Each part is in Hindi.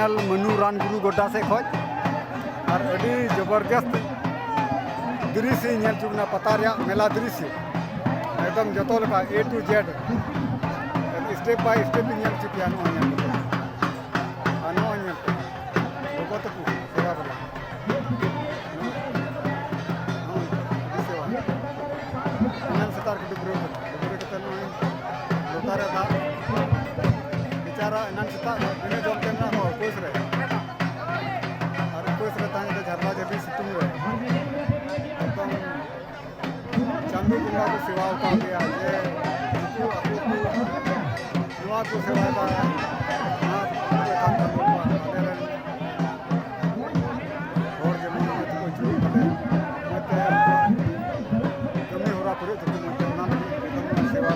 चैनल मनु रान गुरु गोड्डा से खोज और अभी जबरदस्त दृश्य नेल चुकना पता रहा मेला दृश्य एकदम जो का A to Z step by step nail चुकिया सेवा बला setar ke dubur kita lotare था बिचारा एनन सेता बिना जम के ना हो कोस रे और कोस रे ताने तो झरला जबी सितुंग रे एकदम चांदू कुंडा को सेवा का गया ये नुआ को सेवा का हां काम कर लो और जब मैं तो चुरी करे मत कमी हो रहा पूरे सेवा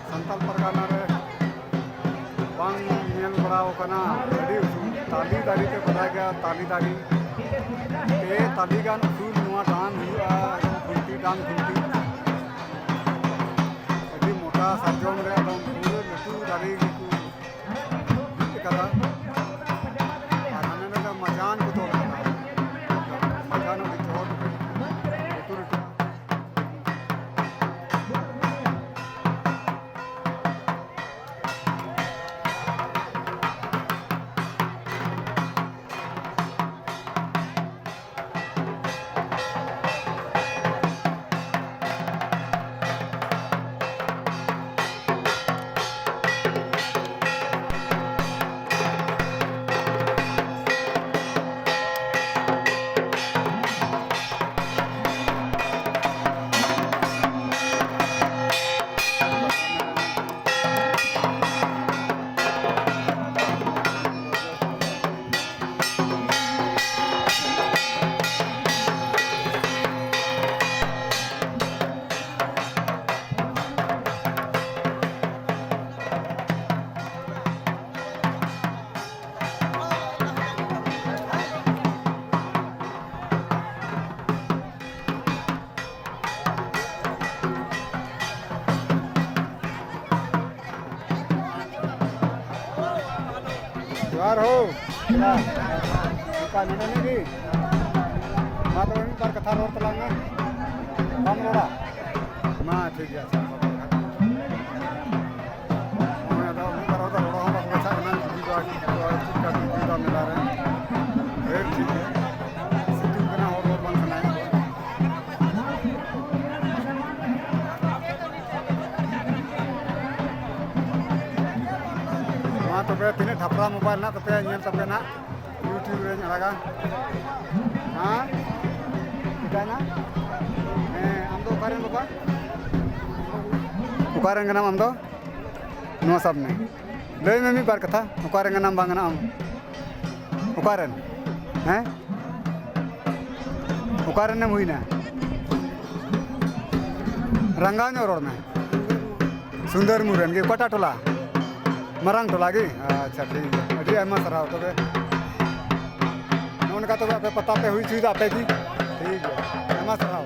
संताल परगना रे बांग नेल बड़ाओ कना ताली दारी पे बता गया ताली दारी पे ताली गान उसूल नुआ डान हुआ खुंटी डान खुंटी अभी मोटा सरजोम रे एकदम पूरे लटू दारी को करा आने ने मजान को तोड़ करा मजान को तोड़ Juar ho, kita bukan ini nih, mata ini bar kata roh telangnya, kamu ora, mah ठीक है, मैं तो bar roh telangnya हम लोग अच्छा इन्हें juga kita मिला रहे हैं, फिर ठीक है, सिटी कना और बंद करना है, माँ तो पे तीन ठपरा मोबाइल ना तो पे ये तो पे ना यूट्यूब रे लगा हाँ ठीक है ना हम तो उकारें बाबा उकारें का नाम हम तो नो सब में ले में भी बार कथा उकारें का नाम बांगना हम उकारें हैं उकारें ने मुही ना रंगानो रोड में सुंदर मुरन के कोटा टोला मरंग तो लगी अच्छा ठीक है अभी एम सराव तो उनका तो पता पे हुई चीज़ आपे की ठीक है एम सराव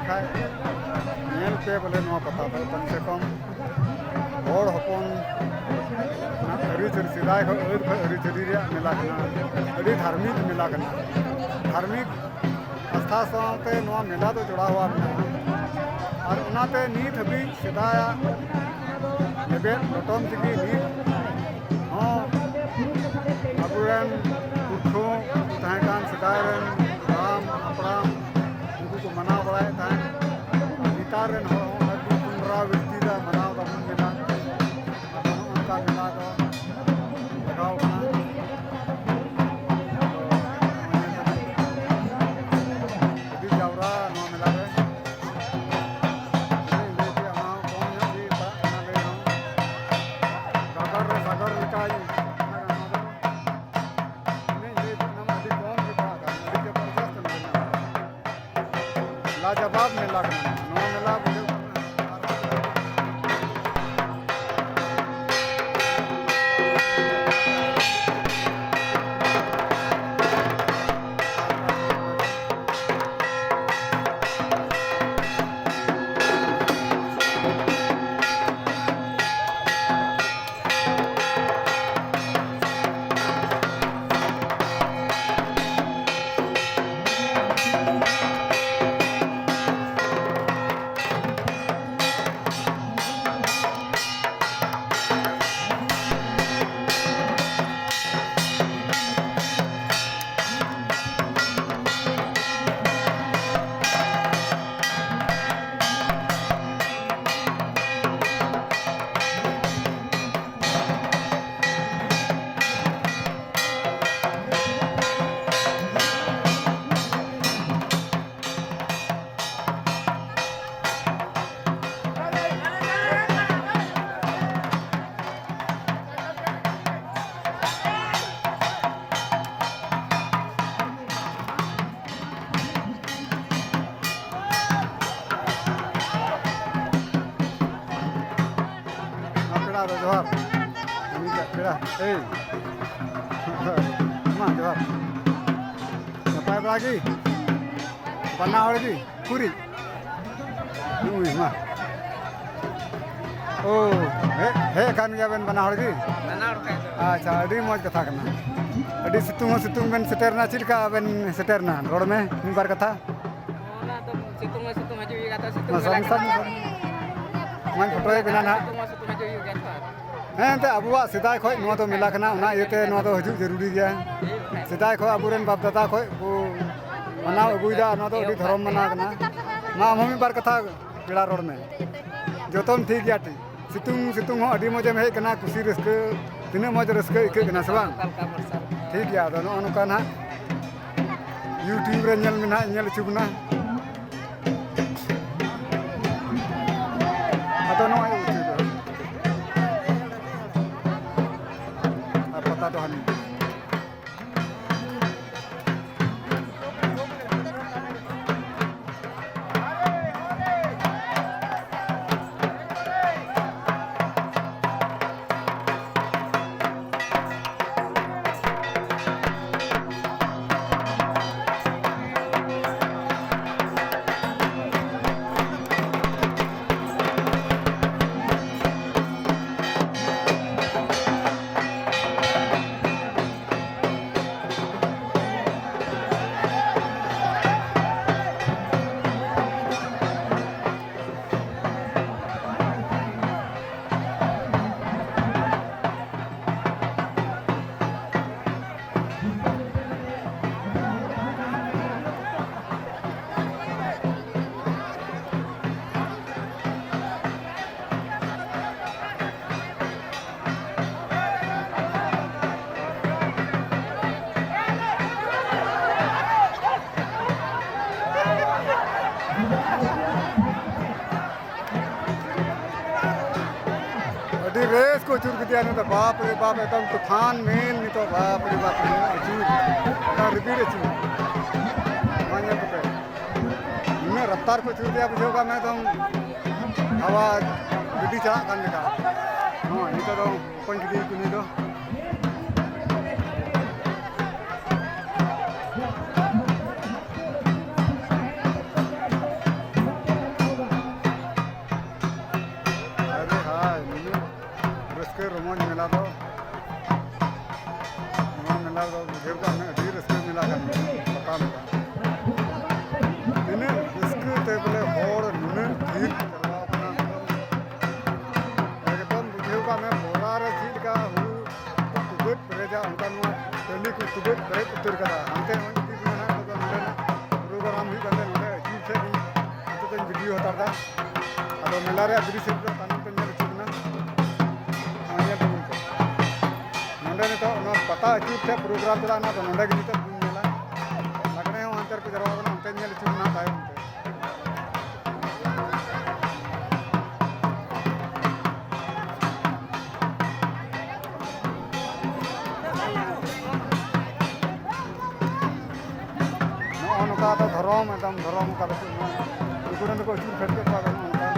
लेखा नेल पे बोले नवा पता तो कम से कम और हपन सिदाय अरीचरी मेला धार्मिक मेला धार्मिक आस्था साथे नवा मेला तो जोड़ा हुआ और उनाते नीत हबी सिदाया लेबे लटम तगी नीत हाँ अबुरन पुरखों तहकान सिदायरन राम अपराम उनको को मना बड़ाए तहन नितारन हो हर पुनरावृत्ति दा मनाव दा मेला उनका मेला को लगाओ बना अभी जावरा नवा मेला रे लाजवाब मेला नवा मेला जोहार पेड़ा मा जोहार नपाय बड़ा की बना हड़ की पूरी मा ओ हे कान गया बेन बना हड़ की अच्छा अड़ी मौज कथा करना अड़ी सितुंग बेन सेटरना चिलका बेन सेटरना रोड में मिन बार कथा सितुंग हजू कथा सितुंग मन फोटो बिना ना हाँ अब सेदाय खो तो मेला इते हजू जरूरी गया सेदाय खो अब बाप दादा खो मनाव अगुदा धर्म मना मा हम बार कथा पेड़ा रोड में जोतम ठीक गया ठीक सितुंग अड़ी मजेम हेकना खुशी रस्क तीना मज रस्क इकना से बांग ठीक गया नौका ना यूट्यूब रे नेल चुबना अदो नो पता तो हनी रेस को चूर दिया तो बाप रे बाप एकदम तूफान मेल नहीं तो बाप रे बाप रिपीट चूर मैं रफ्तार को चूर दिया बुझेगा मैं तो हवा गड्डी चला करने का हाँ ये तो पंच दी कुनी तो ᱢᱚᱡᱽ ᱢᱮᱞᱟ ᱫᱚ ᱱᱚᱣᱟ ᱢᱮᱞᱟ ᱫᱚ ᱵᱩᱡᱷᱟᱹᱣ ᱠᱟᱜ ᱢᱮ ᱟᱹᱰᱤ ᱨᱟᱹᱥᱠᱟᱹ ᱢᱮᱞᱟ ᱠᱟᱱ ᱜᱮᱭᱟ ᱯᱟᱛᱟ ᱢᱮᱞᱟ ᱛᱤᱱᱟᱹᱜ ᱨᱟᱹᱥᱠᱟᱹ ᱛᱮ ᱵᱚᱞᱮ ᱦᱚᱲ ᱱᱩᱱᱟᱹᱜ ᱰᱷᱮᱨ ᱠᱚ ᱪᱟᱞᱟᱣ ᱠᱟᱱᱟ ᱮᱠᱫᱚᱢ ᱵᱩᱡᱷᱟᱹᱣ ᱠᱟᱜ ᱢᱮ ᱵᱚᱨᱟ ᱨᱮ ᱪᱮᱫ ᱞᱮᱠᱟ ᱦᱩᱲᱩ ᱛᱩᱵᱟᱹᱫ ᱯᱮᱨᱮᱡᱟ ᱚᱱᱠᱟ ᱱᱚᱣᱟ ᱴᱟᱺᱰᱤ ᱠᱚ ᱛᱩᱵᱟᱹᱫ ᱯᱮᱨᱮᱡ ᱩᱛᱟᱹᱨ ᱠᱟᱫᱟ ᱦᱟᱱᱛᱮ ᱱᱚᱜᱼᱚᱭ ᱤᱫᱤ ᱢᱮᱱᱟᱜ ᱠᱟᱫᱟ ᱱᱚᱸᱰᱮᱱᱟᱜ ᱯᱨᱳᱜᱨᱟᱢ ᱦᱩᱭᱩᱜ ᱠᱟᱱ ᱱᱚᱰᱮ ᱟᱹᱪᱩᱨ ᱥᱮᱫ ᱤᱧ ᱱᱤᱛᱚᱜ ᱫᱚᱧ ᱵᱷᱤᱰᱤᱭᱳ ᱦᱟᱛᱟᱲ ᱫᱟ ᱟᱫᱚ ᱢᱮᱞᱟ ᱨᱮᱭᱟᱜ ᱫᱨᱤᱥᱥᱚ ᱫᱚ ᱛᱟᱭᱱᱚᱢ ᱛᱮ ᱧᱮᱞ ᱦᱚᱪᱚ ᱵᱚᱱᱟ ᱧᱮᱞ ᱛᱟᱵᱚᱱ ᱯᱮ ᱱᱚᱰᱮ ᱱᱤᱛᱚᱜ ᱱᱚᱣᱟ ᱯᱟᱛᱟ ᱟᱹᱪᱩᱨ ᱴᱷᱮᱡ ᱯᱨᱳᱜᱨᱟᱢ ᱪᱟᱞᱟᱜ ᱠᱟᱱᱟ ᱛᱚ ᱱᱚᱰᱮ ᱜᱮ ᱱᱤᱛᱚᱜ ᱵᱚᱱ ᱧᱮᱞᱟ ᱞᱟᱜᱽᱲᱮ ᱦᱚᱸ ᱦᱟᱱᱛᱮ ᱨᱮᱠᱚ ᱡᱟᱨᱣᱟ ᱠᱟᱱᱟ ᱚᱱᱛᱮ ᱧᱮᱞ ᱦᱚᱪᱚ ᱵᱚᱱᱟ ᱛᱟᱭᱚᱢ ᱛᱮ ᱱᱚᱜᱼᱚ ᱱᱚᱝᱠᱟ ᱫᱚ ᱫᱷᱚᱨᱚᱢ ᱮᱠᱫᱚᱢ ᱫᱷᱚᱨᱚᱢ ᱚᱱᱠᱟ ᱫᱚ ᱩᱱᱠᱩ ᱨᱮᱱ ᱫᱚᱠᱚ ᱟᱹᱪᱩᱨ ᱯᱷᱮᱰ ᱠᱮᱫ ᱠᱚᱣᱟ ᱱᱚᱜᱼᱚ ᱱᱚᱝᱠᱟ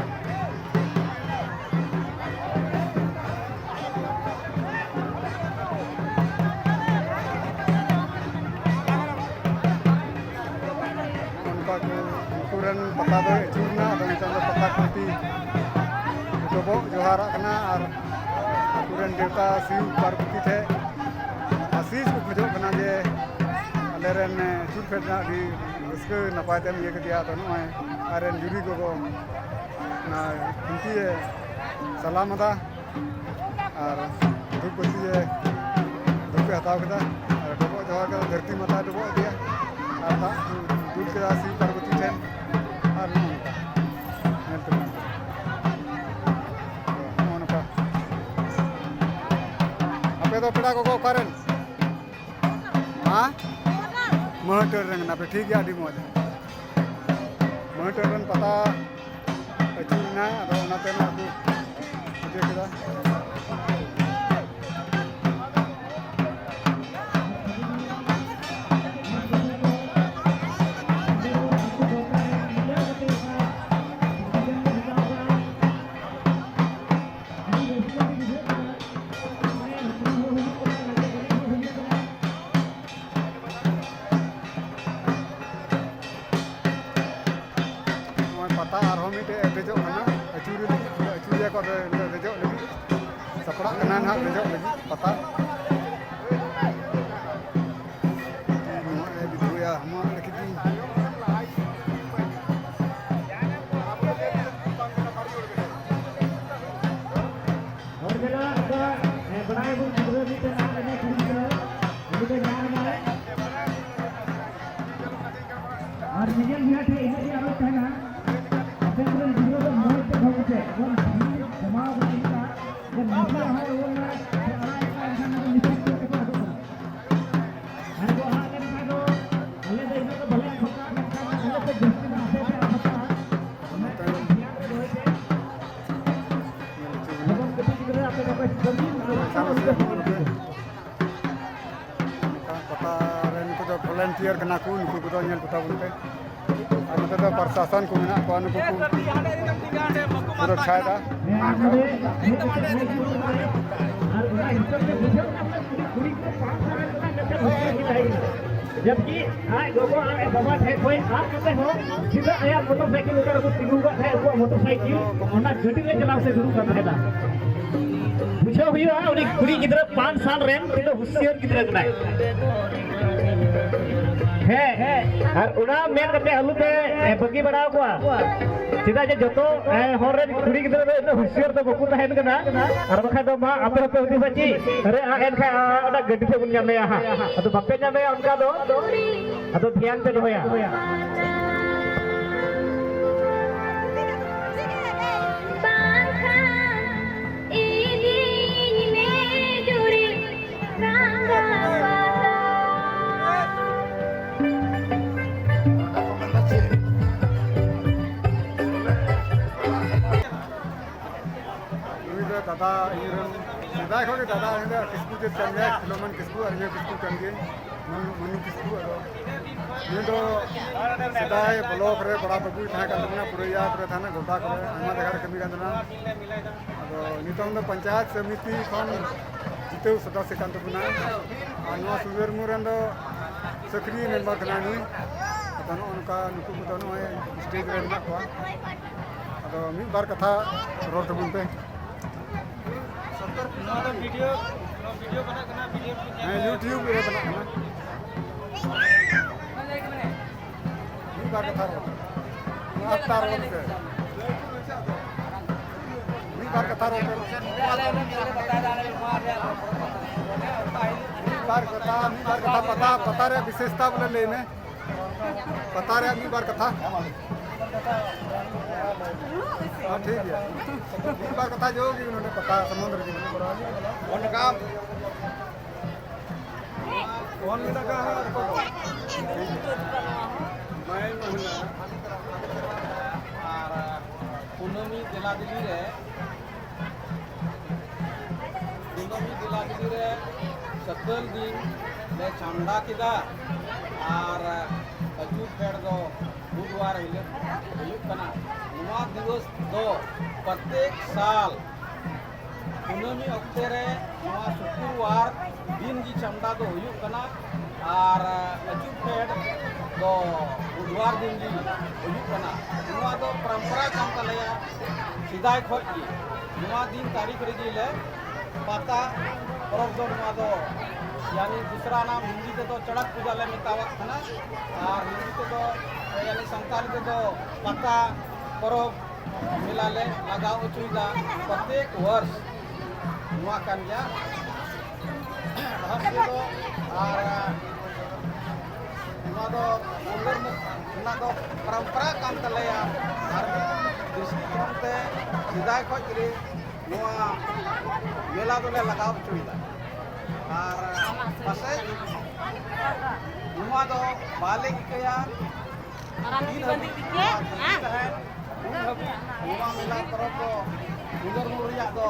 उनको पता दो चूरना नितों पता कुंती डबोक जोहारा कना और उनकुरेन देवता शिव पार्वती थे आशीष को खोजो कना जे अलेरेन चूर फेडना अभी रस्के नपाय तेम ये दिया तो नय आरेन जुरी को ना कुंती सलामदा और धूपती धूप हताव कदा और डबोक जोहार का धरती माता डबोक दिया और दूध के शिव पार्वती थे और अपे तो पेड़ा को करें हाँ महटर रंग पे ठीक है अभी मौज महटर पता अचूरना बुझे कदा पता और देजो अचूरिया को देजो लगी सपड़ा ना देजो लगी पता विधुया हम वॉलंटियर कना को नुकु को नेल पता बोलते और नते तो प्रशासन को मेना को नुकु को सुरक्षा दा जबकि आज लोगों आए बाबा थे कोई आप कहते हो सीधा आया मोटरसाइकिल उतर को तिगुगा थे वो मोटरसाइकिल ओना गड्डी ले चलाव से शुरू करना है बुझो हुआ उनी कुड़ी गिदरा 5 साल रेन तो हुसियार गिदरा कनाय है और उना मेन करते हलु पे बगी बढ़ाव को सीधा जे जतो हर रे कुड़ी गिदरा तो हुसियार तो बकु तहन कना और बखा तो मा आपे आपे होती बची अरे आ एन खा ओना गड्डी से बुन जामे हां तो बप्पे जामे उनका दो अतो ध्यान पे होया दादा दादा को दादा किसकू के चल किलोमन किसकू अरे किसकू करेंगे मनु किसकू ये तो सदाय ब्लॉक रे बड़ा बाबू था करना पुरैया पुरे थाना गोटा करे आमा जगह कमी करना अब नितम तो पंचायत समिति खन जिते सदस्य कान तबना आनवा सुवेर मुरन दो सक्रिय मेंबर कना नुई तनो उनका नुकु तनो स्टेज रे ना को अब मी बार कथा रोड तबन पे वीडियो बना करना वीडियो YouTube रे बना करना ini baru kata aftar से ini baru kata पता रे विशेषता बोले लेने पता रे मी बार कथा हाँ ठीक है मी बार कथा जो कि उन्होंने पता समुद्र की कौन काम कौन लगा है मैं महिला और कुनमी दिला दिली रे सकल दिन ले चांदा किदा और अचूक फेड़ दो बुधवार हिलत हुयुग कना नवा दिवस दो प्रत्येक साल कुनमी अक्ते रे नवा शुक्रवार दिन की चांदा दो हुयुग कना और अचूक फेड़ दो बुधवार दिन की हुयुग कना नवा दो परंपरा काम तलया सिदाय खoj की नवा दिन तारीख रे ले पाता परब दो नवा दो यानी दूसरा नाम हिंदी ते तो चड़क पूजा ले मेतावत कना और हिंदी ते तो यानी संताली ते तो पाता परब मेला ले लगाव चुईदा प्रत्येक वर्ष नवा कान गया रहस्य दो और नवा दो सुंदर नवा दो परंपरा काम तलया धार्मिक दृष्टिकोण ते सिदाय खoj रे नवा मेला दो ले लगाव चुईदा और पासे नवा दो बाले की कया नवा मेला परब दो उगर मुरिया दो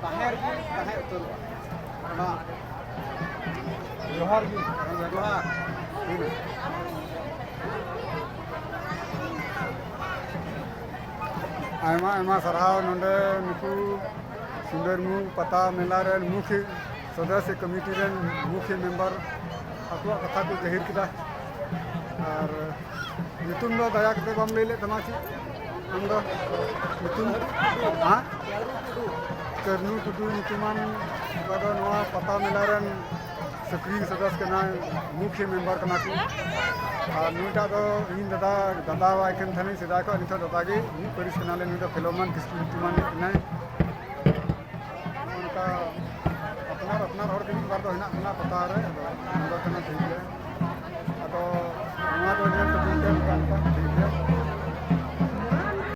ताहेर की ताहेर उतर ना जोहार जी जोहार आयमा आयमा सराव नोंडे नुकु सुंदरमु पता मेला रे मुख्य सदस्य कमिटी रे मुख्य मेंबर अकुआ कथा को गहिर किदा और नितुन दो दया कते बम ले तमाची हम दो नितुन हां करनु कुदु नितुमान बदो नवा पता मेला रे सक्रिय सदस्य कना मुख्य मेंबर कना की और नुटा दो इन दादा वाइकन थने सिदा को नितो दादा के नि परिस कना ले नुटा फिलोमन किसकी नितुमान ने अपना हर दिन बार तो हिना कना पता रे नंबर कना ठीक है तो नवा तो नेल तो ठीक है ठीक है